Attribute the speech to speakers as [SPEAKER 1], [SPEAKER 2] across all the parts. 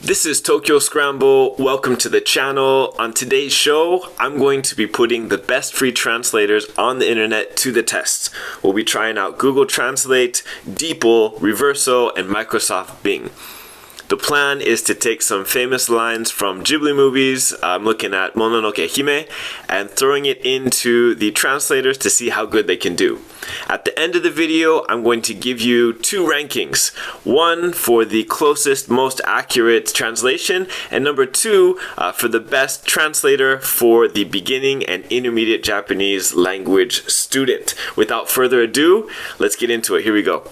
[SPEAKER 1] This is Tokyo Scramble. Welcome to the channel. On today's show, I'm going to be putting the best free translators on the internet to the test. We'll be trying out Google Translate, DeepL, Reverso, and Microsoft Bing. The plan is to take some famous lines from Ghibli movies, I'm looking at Mononoke Hime, and throwing it into the translators to see how good they can do. At the end of the video, I'm going to give you two rankings. One for the closest, most accurate translation, and number two for the best translator for the beginning and intermediate Japanese language student. Without further ado, let's get into it. Here we go.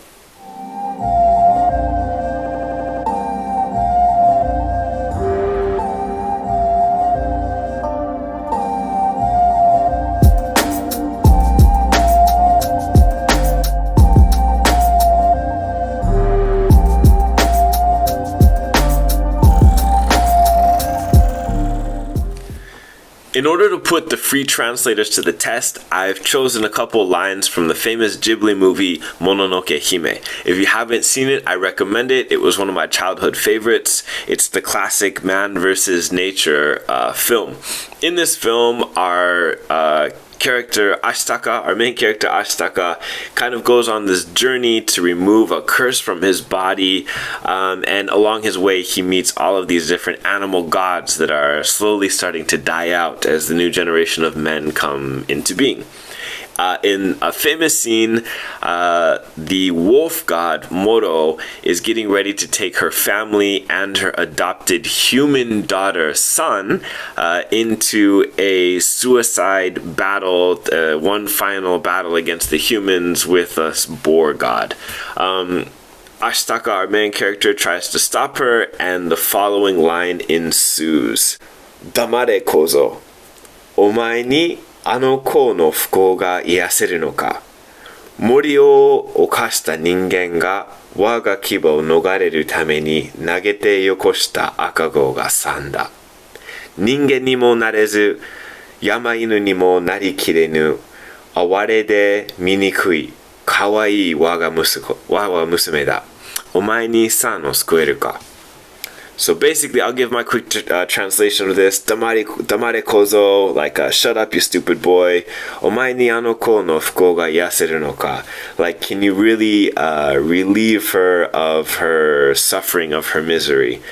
[SPEAKER 1] In order to put the free translators to the test, I've chosen a couple lines from the famous Ghibli movie Mononoke Hime. If you haven't seen it, I recommend it. It was one of my childhood favorites. It's the classic man versus nature film. In this film, our main character Ashitaka, kind of goes on this journey to remove a curse from his body, and along his way he meets all of these different animal gods that are slowly starting to die out as the new generation of men come into being. In a famous scene, the wolf god Moro is getting ready to take her family and her adopted human daughter San into a suicide battle, one final battle against the humans with a boar god. Ashitaka, our main character, tries to stop her, and the following line ensues. Damare kozo, omae ni あの子の不幸が癒せるのか。森を犯した人間が我が牙を逃れるために投げてよこした赤子が3んだ。人間にもなれず、山犬にもなりきれぬ、哀れで醜い、かわいい我が娘だ。お前に3を救えるか。So basically, I'll give my quick translation of this. Damare kozo, like, shut up, you stupid boy. Omae ni ano ko no fukou ga iaseru no ka? Like, can you really relieve her of her suffering, of her misery?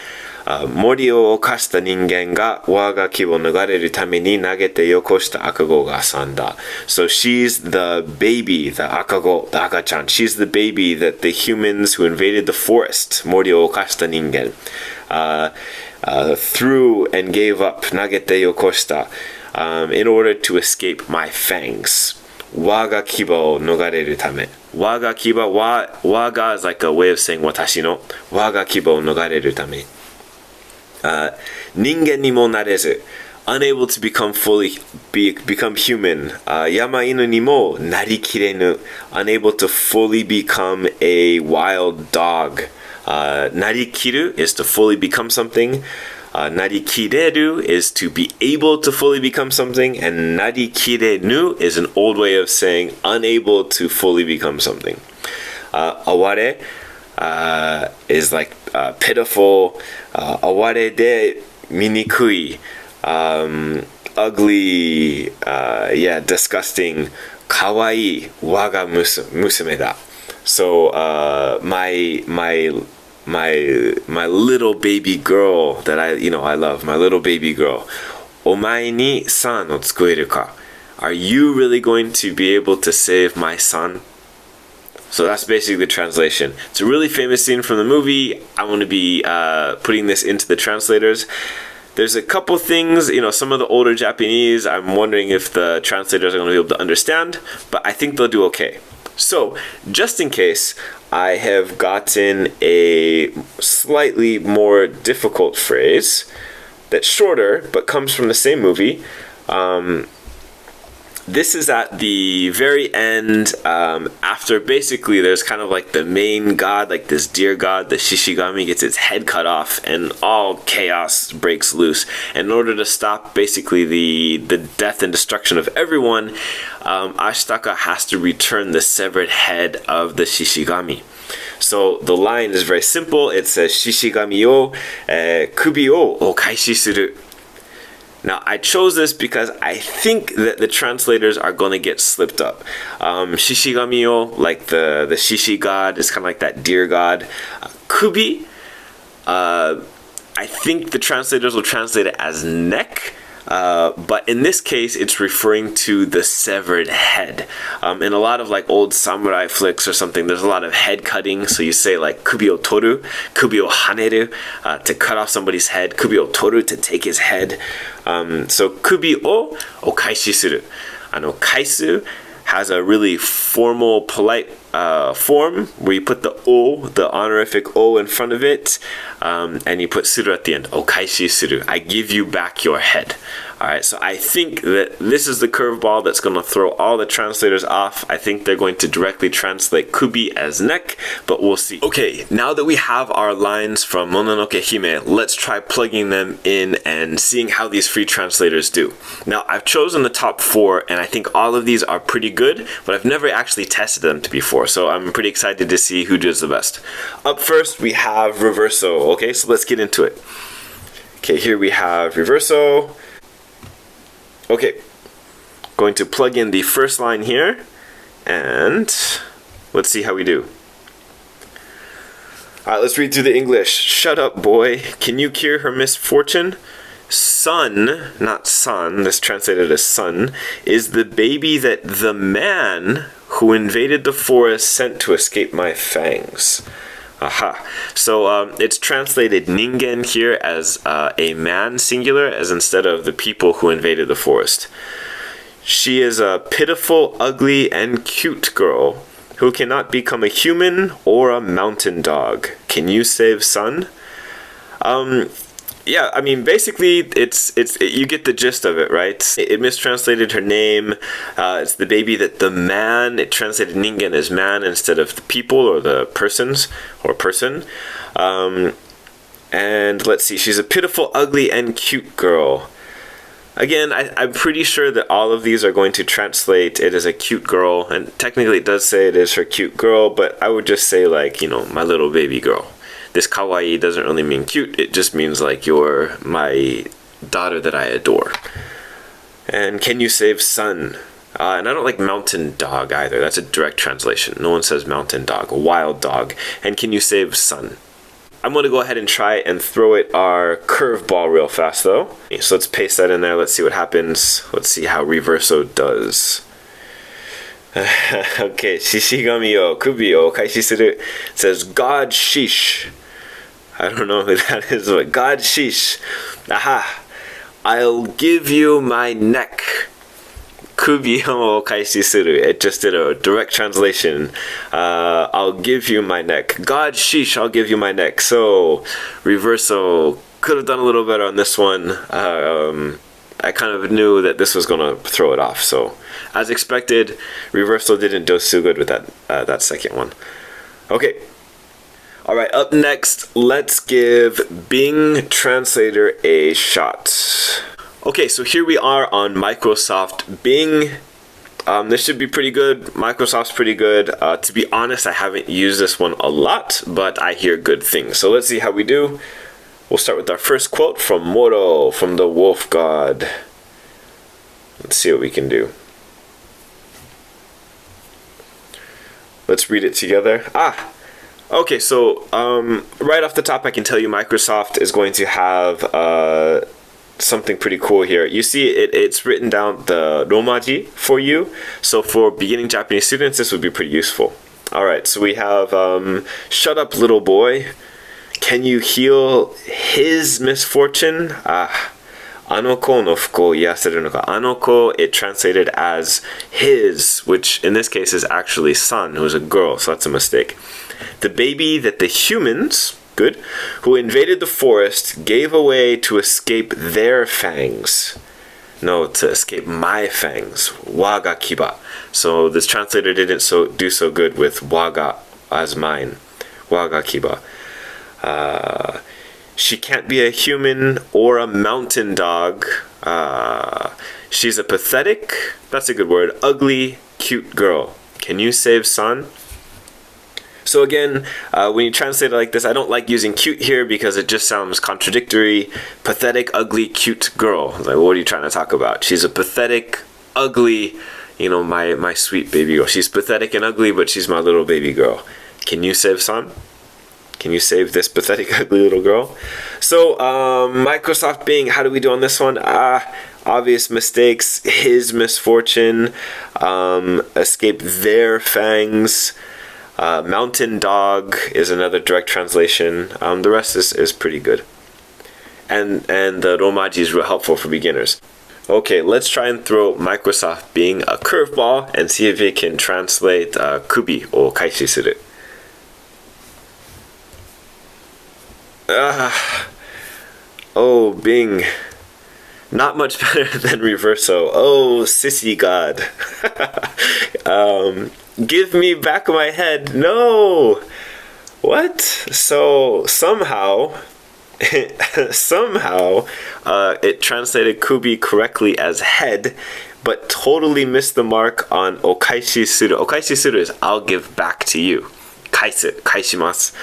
[SPEAKER 1] Mori o okashita ningen ga waga ki wo nagareru tame ni nagete yokoshita akago ga san da. So she's the baby, the akago, the akachan. She's the baby that the humans who invaded the forest, Mori o okashita ningen, threw and gave up, nagete yokoshita, in order to escape my fangs. Waga kiba o nogareru tame. Waga kiba, waga is like a way of saying watashi no. Waga kiba o nogareru tame. Ningen ni mo narezu, unable to become become human. Yama inu ni mo narikirenu, unable to fully become a wild dog. Narikiru is to fully become something. Narikireru is to be able to fully become something, and narikirenu is an old way of saying unable to fully become something. Aware is like pitiful. Aware de minikui, ugly, disgusting. Kawaii waga musume da. So my little baby girl that I love, my little baby girl. Omae ni san o tsukueru ka? Are you really going to be able to save my son? So that's basically the translation. It's a really famous scene from the movie. I want to be putting this into the translators. There's a couple things, some of the older Japanese, I'm wondering if the translators are going to be able to understand, but I think they'll do okay. So, just in case, I have gotten a slightly more difficult phrase that's shorter, but comes from the same movie. This is at the very end, after basically there's kind of like the main god, like this deer god, the Shishigami, gets its head cut off and all chaos breaks loose. And in order to stop basically the death and destruction of everyone, Ashitaka has to return the severed head of the Shishigami. So the line is very simple. It says, Shishigami o kubi o okaishi suru. Now, I chose this because I think that the translators are going to get slipped up. Shishigami-o, like the shishi god, is kind of like that deer god. Kubi, I think the translators will translate it as neck. But in this case, it's referring to the severed head. In a lot of like old samurai flicks or something, there's a lot of head cutting. So you say like kubi o toru, kubi o haneru, to cut off somebody's head, kubi o toru, to take his head. So kubi o okaishi suru. Kaisu has a really formal, polite form where you put the o, the honorific o, in front of it, and you put suru at the end. Okaishi suru. I give you back your head. All right, so I think that this is the curveball that's going to throw all the translators off. I think they're going to directly translate kubi as neck, but we'll see. Okay, now that we have our lines from Mononoke Hime, let's try plugging them in and seeing how these free translators do. Now, I've chosen the top 4, and I think all of these are pretty good, but I've never actually tested them before, so I'm pretty excited to see who does the best. Up first, we have Reverso. Okay, so let's get into it. Okay, here we have Reverso. Okay, going to plug in the first line here, and let's see how we do. Alright, let's read through the English. Shut up, boy. Can you cure her misfortune? Son, not son, this translated as son, is the baby that the man who invaded the forest sent to escape my fangs. Aha. So it's translated ningen here as a man singular, as instead of the people who invaded the forest. She is a pitiful, ugly, and cute girl who cannot become a human or a mountain dog. Can you save son? Yeah, I mean, basically, you get the gist of it, right? It mistranslated her name. It's the baby that the man, it translated ningen as man instead of the people or the persons or person. And let's see, she's a pitiful, ugly, and cute girl. Again, I'm pretty sure that all of these are going to translate it as a cute girl, and technically it does say it is her cute girl, but I would just say like, you know, my little baby girl. This kawaii doesn't really mean cute, it just means like you're my daughter that I adore. And can you save son? And I don't like mountain dog either, that's a direct translation. No one says mountain dog, a wild dog. And can you save son? I'm going to go ahead and try and throw it our curveball real fast though. So let's paste that in there, let's see what happens. Let's see how Reverso does. Okay, shishigami o kubi o kaishi suru. It says God sheesh. I don't know who that is, but God sheesh. Aha. I'll give you my neck. Kubi o kaishi suru. It just did a direct translation. I'll give you my neck. God sheesh, I'll give you my neck. So, Reverso could have done a little better on this one. I kind of knew that this was going to throw it off. So, as expected, Reverso didn't do so good with that second one. Okay. Alright, up next, let's give Bing Translator a shot. Okay, so here we are on Microsoft Bing. This should be pretty good. Microsoft's pretty good. To be honest, I haven't used this one a lot, but I hear good things. So let's see how we do. We'll start with our first quote from Moro, from the Wolf God. Let's see what we can do. Let's read it together. Okay, so right off the top, I can tell you Microsoft is going to have something pretty cool here. You see, it's written down the Romaji for you. So for beginning Japanese students, this would be pretty useful. All right, so we have shut up, little boy. Can you heal his misfortune? Anoko no fuku o iyaseru no ka. Anoko, it translated as his, which in this case is actually son, who's a girl, so that's a mistake. The baby that the humans, good, who invaded the forest gave away to escape their fangs. No, to escape my fangs. Waga kiba. So this translator didn't do so good with waga as mine. Waga kiba. She can't be a human or a mountain dog. She's a pathetic, that's a good word, ugly, cute girl. Can you save son? So again, when you translate it like this, I don't like using cute here because it just sounds contradictory. Pathetic, ugly, cute girl. Like, what are you trying to talk about? She's a pathetic, ugly, you know, my sweet baby girl. She's pathetic and ugly, but she's my little baby girl. Can you save son? Can you save this pathetic, ugly little girl? So, Microsoft Bing, how do we do on this one? Obvious mistakes, his misfortune, escape their fangs, mountain dog is another direct translation. The rest is pretty good. And the romaji is real helpful for beginners. Okay, let's try and throw Microsoft Bing a curveball and see if it can translate kubi or kaishi suru. Oh, Bing. Not much better than Reverso. Oh, sissy god. Give me back my head. No. What? So somehow it translated kubi correctly as head, but totally missed the mark on okaishi suru. Okaishi suru is I'll give back to you. Kaisu, kaishimasu.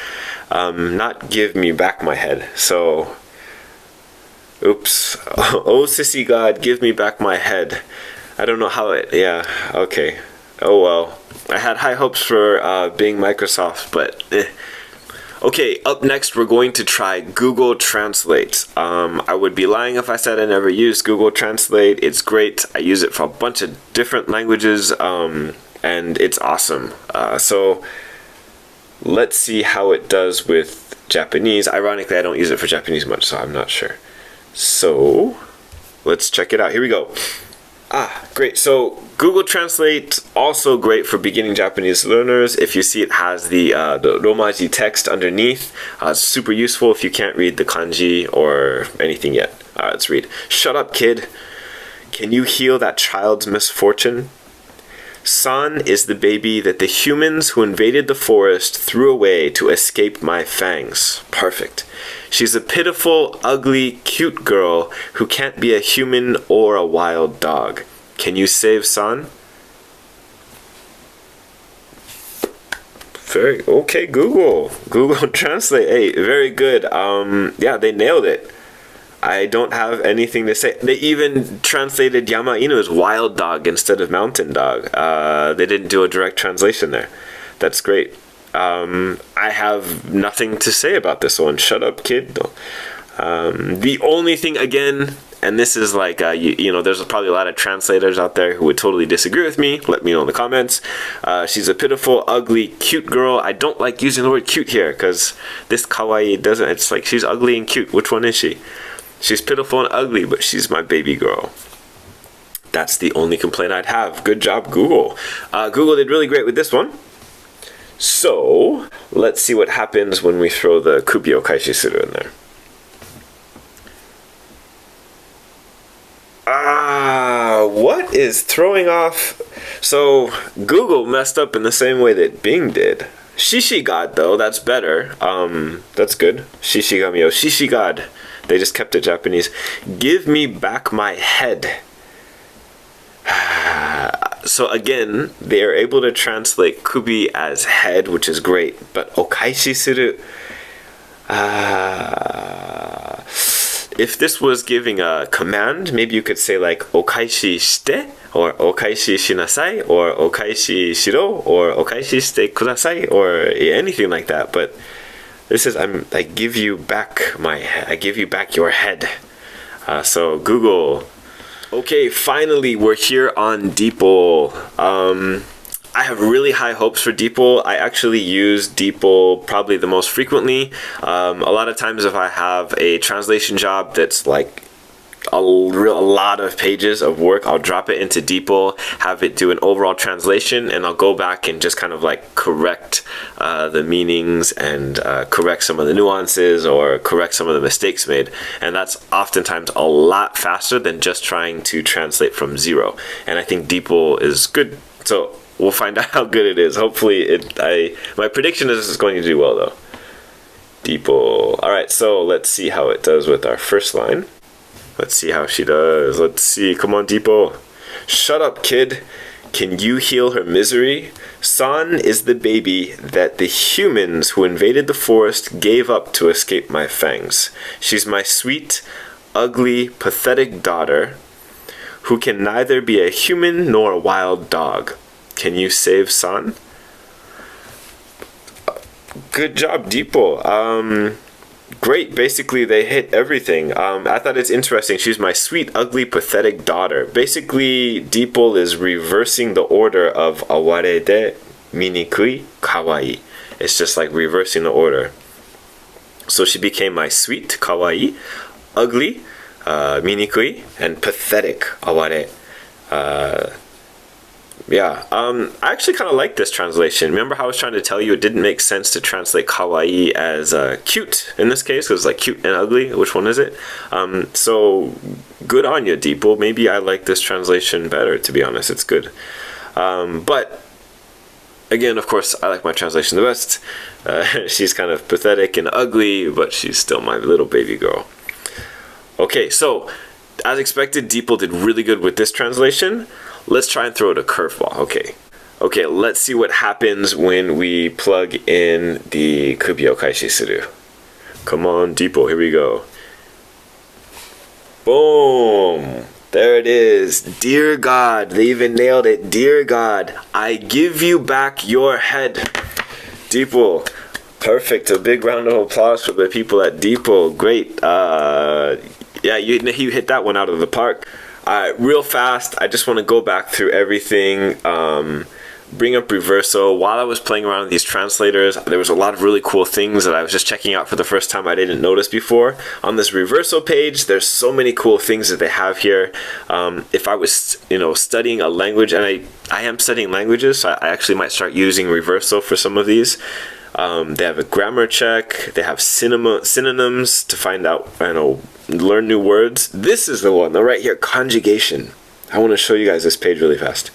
[SPEAKER 1] Not give me back my head. So, oops. Oh, sissy god, give me back my head. I don't know how it, yeah, okay. Oh well. I had high hopes for being Microsoft, but eh. Okay, up next we're going to try Google Translate. I would be lying if I said I never used Google Translate. It's great. I use it for a bunch of different languages, and it's awesome. So let's see how it does with Japanese. Ironically, I don't use it for Japanese much, so I'm not sure. So let's check it out. Here we go. Great. So Google Translate, also great for beginning Japanese learners. If you see, it has the romaji text underneath. It's super useful if you can't read the kanji or anything yet. Let's read. Shut up, kid. Can you heal that child's misfortune? San is the baby that the humans who invaded the forest threw away to escape my fangs. Perfect. She's a pitiful, ugly, cute girl who can't be a human or a wild dog. Can you save San? Very okay, Google Translate. Hey, very good. Yeah, they nailed it. I don't have anything to say. They even translated Yama Inu as wild dog instead of mountain dog. They didn't do a direct translation there. That's great. I have nothing to say about this one. Shut up, kid. The only thing, again, and this is like, you know, there's probably a lot of translators out there who would totally disagree with me. Let me know in the comments. She's a pitiful, ugly, cute girl. I don't like using the word cute here because this kawaii doesn't. It's like she's ugly and cute. Which one is she? She's pitiful and ugly, but she's my baby girl. That's the only complaint I'd have. Good job, Google. Google did really great with this one. So, let's see what happens when we throw the Kubio Kaishi Suru in there. What is throwing off? So, Google messed up in the same way that Bing did. Shishi God, though, that's better. That's good. Shishigami o Shishi God. They just kept it Japanese. Give me back my head. So again, they are able to translate kubi as head, which is great. But okaishi suru, if this was giving a command, maybe you could say like okaishi shite, or okaishi shinasai, or okaishi shiro, or okaishi shite kudasai, or anything like that. But this is I give you back I give you back your head. So Google. Okay, finally we're here on DeepL. I have really high hopes for DeepL. I actually use DeepL probably the most frequently. A lot of times if I have a translation job that's like a lot of pages of work, I'll drop it into DeepL, have it do an overall translation, and I'll go back and just kind of like correct the meanings and correct some of the nuances or correct some of the mistakes made. And that's oftentimes a lot faster than just trying to translate from zero. And I think DeepL is good. So we'll find out how good it is. Hopefully my prediction is it's going to do well though. DeepL. Alright, so let's see how it does with our first line. Let's see how she does. Let's see. Come on, DeepL. Shut up, kid. Can you heal her misery? San is the baby that the humans who invaded the forest gave up to escape my fangs. She's my sweet, ugly, pathetic daughter who can neither be a human nor a wild dog. Can you save San? Good job, DeepL. Great. Basically, they hit everything. I thought it's interesting. She's my sweet, ugly, pathetic daughter. Basically, DeepL is reversing the order of awarede, minikui, kawaii. It's just like reversing the order. So she became my sweet, kawaii, ugly, minikui, and pathetic, aware. I actually kind of like this translation. Remember how I was trying to tell you it didn't make sense to translate kawaii as cute in this case? It was like cute and ugly. Which one is it? So good on you, DeepL. Maybe I like this translation better, to be honest. It's good. But again, of course, I like my translation the best. She's kind of pathetic and ugly, but she's still my little baby girl. Okay, so as expected, DeepL did really good with this translation. Let's try and throw it a curveball. Okay, let's see what happens when we plug in the kubi o kaishi suru. Come on, DeepL, here we go. Boom! There it is. Dear God, they even nailed it. Dear God, I give you back your head. DeepL, perfect. A big round of applause for the people at DeepL. Great. You hit that one out of the park. Real fast, I just want to go back through everything, bring up Reverso. While I was playing around with these translators, there was a lot of really cool things that I was just checking out for the first time I didn't notice before. On this Reverso page, there's so many cool things that they have here. If I was, studying a language, and I am studying languages, so I actually might start using Reverso for some of these. They have a grammar check. They have synonyms to find out, learn new words. This is the one, right here, conjugation. I want to show you guys this page really fast.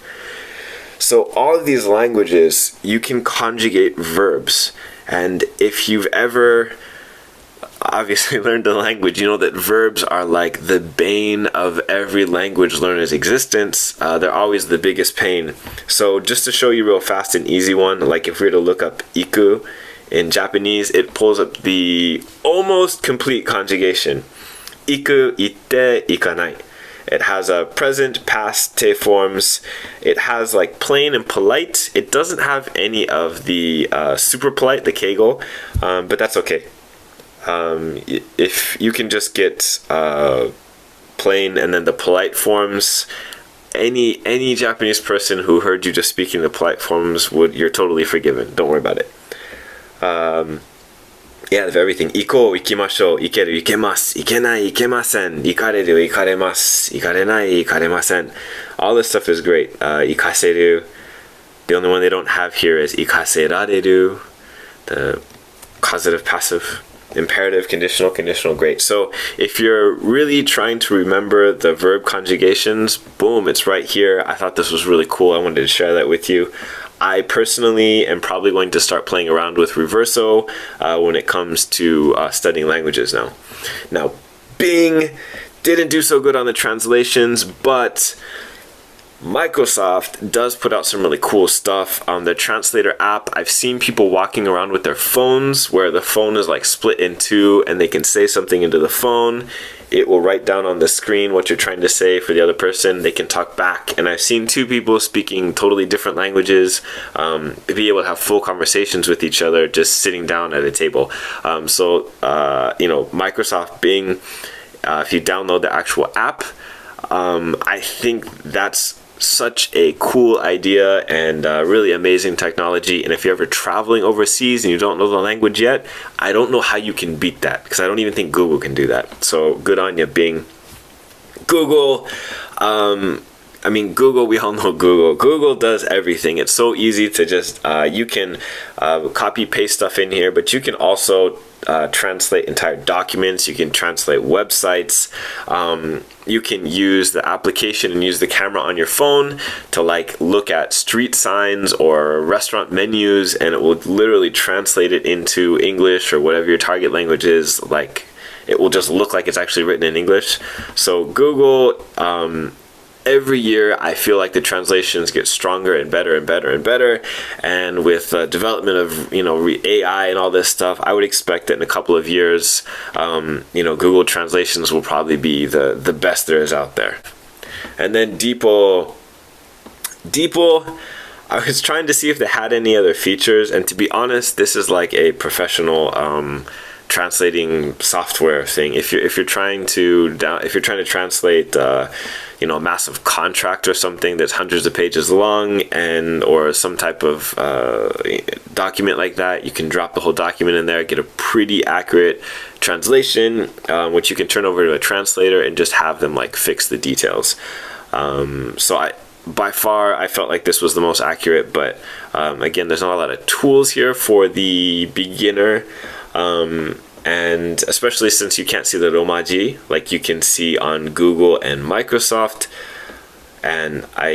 [SPEAKER 1] So all of these languages, you can conjugate verbs. And if you've ever obviously learned a language, you know that verbs are like the bane of every language learner's existence. They're always the biggest pain. So just to show you real fast an easy one, like if we were to look up iku in Japanese, it pulls up the almost complete conjugation. Iku, itte, ikanai. It has a present, past, te forms. It has like plain and polite. It doesn't have any of the super polite, the keigo, but that's okay. If you can just get plain and then the polite forms, any Japanese person who heard you just speaking the polite forms you're totally forgiven. Don't worry about it. They have everything. Iko, ikimashou, ikeru, ikemasu, ikenai, ikemasen, ikareru, ikaremasu, ikarenai, ikaremasen. All this stuff is great. Ikaseru. The only one they don't have here is ikaserareru, the causative, passive, imperative, conditional, conditional. Great. So if you're really trying to remember the verb conjugations, boom, it's right here. I thought this was really cool. I wanted to share that with you. I personally am probably going to start playing around with Reverso when it comes to studying languages now. Now, Bing didn't do so good on the translations, but Microsoft does put out some really cool stuff on the translator app. I've seen people walking around with their phones where the phone is like split in two and they can say something into the phone. It will write down on the screen what you're trying to say for the other person. They can talk back. And I've seen two people speaking totally different languages be able to have full conversations with each other just sitting down at a table. Microsoft Bing, if you download the actual app, I think that's such a cool idea and really amazing technology. And if you're ever traveling overseas and you don't know the language yet, I don't know how you can beat that, because I don't even think Google can do that. So good on you, Bing. Google, Google, we all know Google. Google does everything. It's so easy to just, you can copy paste stuff in here, but you can also translate entire documents. You can translate websites. You can use the application and use the camera on your phone to look at street signs or restaurant menus, and it will literally translate it into English or whatever your target language is. It will just look like it's actually written in English. So Google every year I feel like the translations get stronger and better and better and better, and with development of AI and all this stuff, I would expect that in a couple of years Google translations will probably be the best there is out there. And then DeepL, I was trying to see if they had any other features, and to be honest, this is like a professional translating software thing. If you're trying to translate a massive contract or something that's hundreds of pages long, or some type of document like that, you can drop the whole document in there, get a pretty accurate translation, which you can turn over to a translator and just have them like fix the details. By far, I felt like this was the most accurate, but again, there's not a lot of tools here for the beginner, and especially since you can't see the romaji like you can see on Google and Microsoft. And I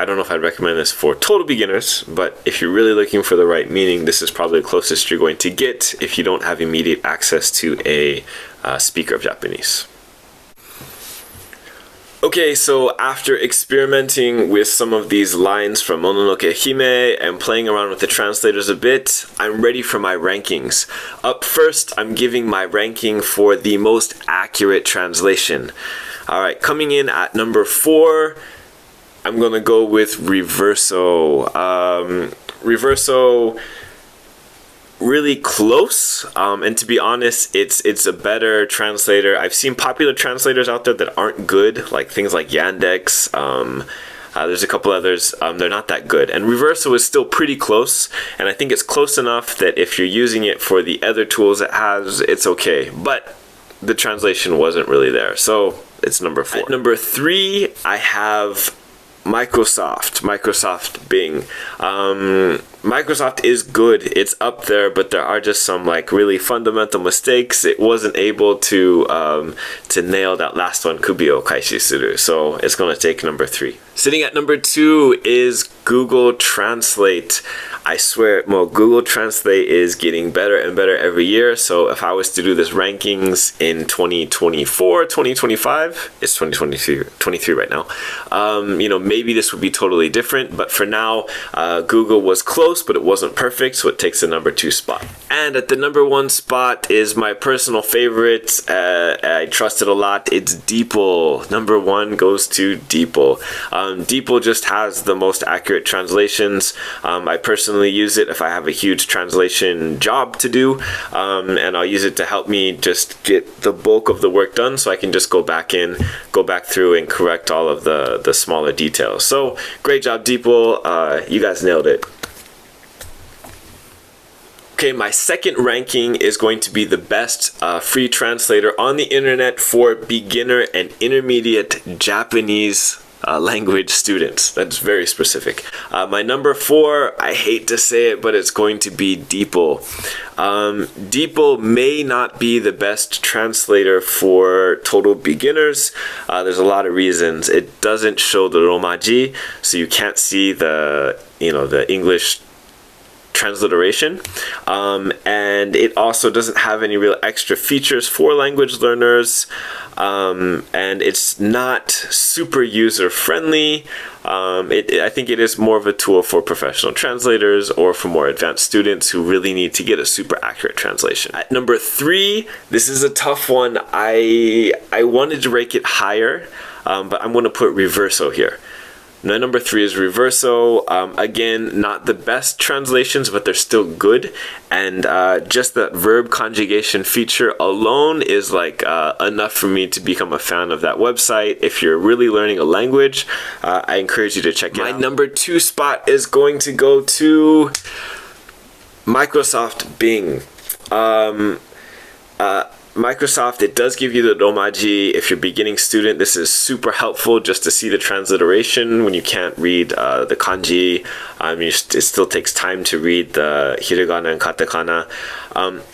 [SPEAKER 1] don't know if I'd recommend this for total beginners, but if you're really looking for the right meaning, this is probably the closest you're going to get if you don't have immediate access to a speaker of Japanese. Okay, so after experimenting with some of these lines from Mononoke Hime and playing around with the translators a bit, I'm ready for my rankings. Up first, I'm giving my ranking for the most accurate translation. Alright, coming in at number 4, I'm gonna go with Reverso. Reverso, really close, and to be honest, it's a better translator. I've seen popular translators out there that aren't good, like things like Yandex. There's a couple others, they're not that good, and Reverso is still pretty close, and I think it's close enough that if you're using it for the other tools it has, it's okay, but the translation wasn't really there, so it's number 4. At number 3, I have Microsoft Bing. Microsoft is good, it's up there, but there are just some like really fundamental mistakes. It wasn't able to nail that last one, kubi o kaishi suru, so it's going to take number 3. Sitting at number 2 is Google Translate. I swear, Google Translate is getting better and better every year. So if I was to do this rankings in 2024, 2025, it's 2023 right now. Maybe this would be totally different. But for now, Google was close, but it wasn't perfect. So it takes the number 2 spot. And at the number 1 spot is my personal favorite. I trust it a lot. It's DeepL. Number 1 goes to DeepL. DeepL just has the most accurate translations. I personally use it if I have a huge translation job to do, and I'll use it to help me just get the bulk of the work done, so I can just go back through and correct all of the smaller details. So great job, DeepL. You guys nailed it. Okay, my second ranking is going to be the best free translator on the internet for beginner and intermediate Japanese language students. That's very specific. My number 4, I hate to say it, but it's going to be DeepL. DeepL may not be the best translator for total beginners. There's a lot of reasons. It doesn't show the romaji, so you can't see the English transliteration, and it also doesn't have any real extra features for language learners, and it's not super user friendly. I think it is more of a tool for professional translators or for more advanced students who really need to get a super accurate translation. At number 3, this is a tough one. I wanted to rank it higher, but I'm going to put Reverso here. Now, number 3 is Reverso. Again, not the best translations, but they're still good. And just that verb conjugation feature alone is like enough for me to become a fan of that website. If you're really learning a language, I encourage you to check it out. My number 2 spot is going to go to Microsoft Bing. Microsoft, it does give you the romaji. If you're a beginning student, this is super helpful just to see the transliteration when you can't read the kanji. It still takes time to read the hiragana and katakana.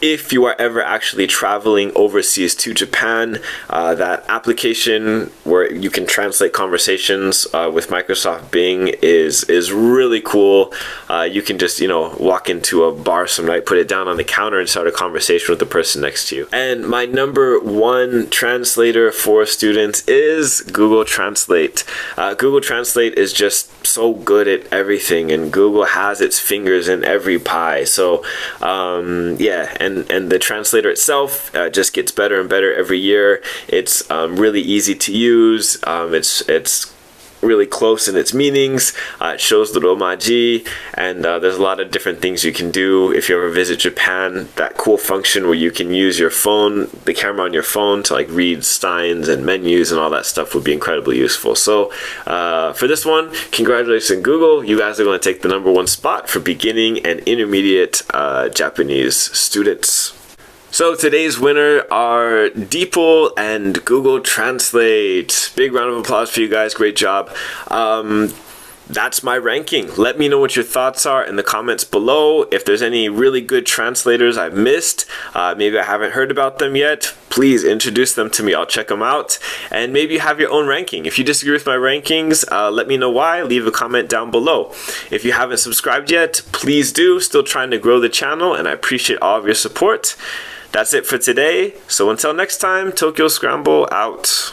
[SPEAKER 1] If you are ever actually traveling overseas to Japan, that application where where you can translate conversations with Microsoft Bing is really cool. You can just, walk into a bar some night, put it down on the counter, and start a conversation with the person next to you. And my number one translator for students is Google Translate. Google Translate is just so good at everything, and Google has its fingers in every pie. So yeah, and the translator itself just gets better and better every year. It's really easy to use. It's really close in its meanings. It shows the romaji, and there's a lot of different things you can do. If you ever visit Japan, that cool function where you can use your phone, the camera on your phone, to like read signs and menus and all that stuff would be incredibly useful. So for this one, congratulations Google. You guys are going to take the number one spot for beginning and intermediate Japanese students. So today's winner are DeepL and Google Translate. Big round of applause for you guys. Great job. That's my ranking. Let me know what your thoughts are in the comments below. If there's any really good translators I've missed, maybe I haven't heard about them yet, please introduce them to me. I'll check them out. And maybe you have your own ranking. If you disagree with my rankings, let me know why. Leave a comment down below. If you haven't subscribed yet, please do. Still trying to grow the channel, and I appreciate all of your support. That's it for today. So until next time, Tokyo Scramble out.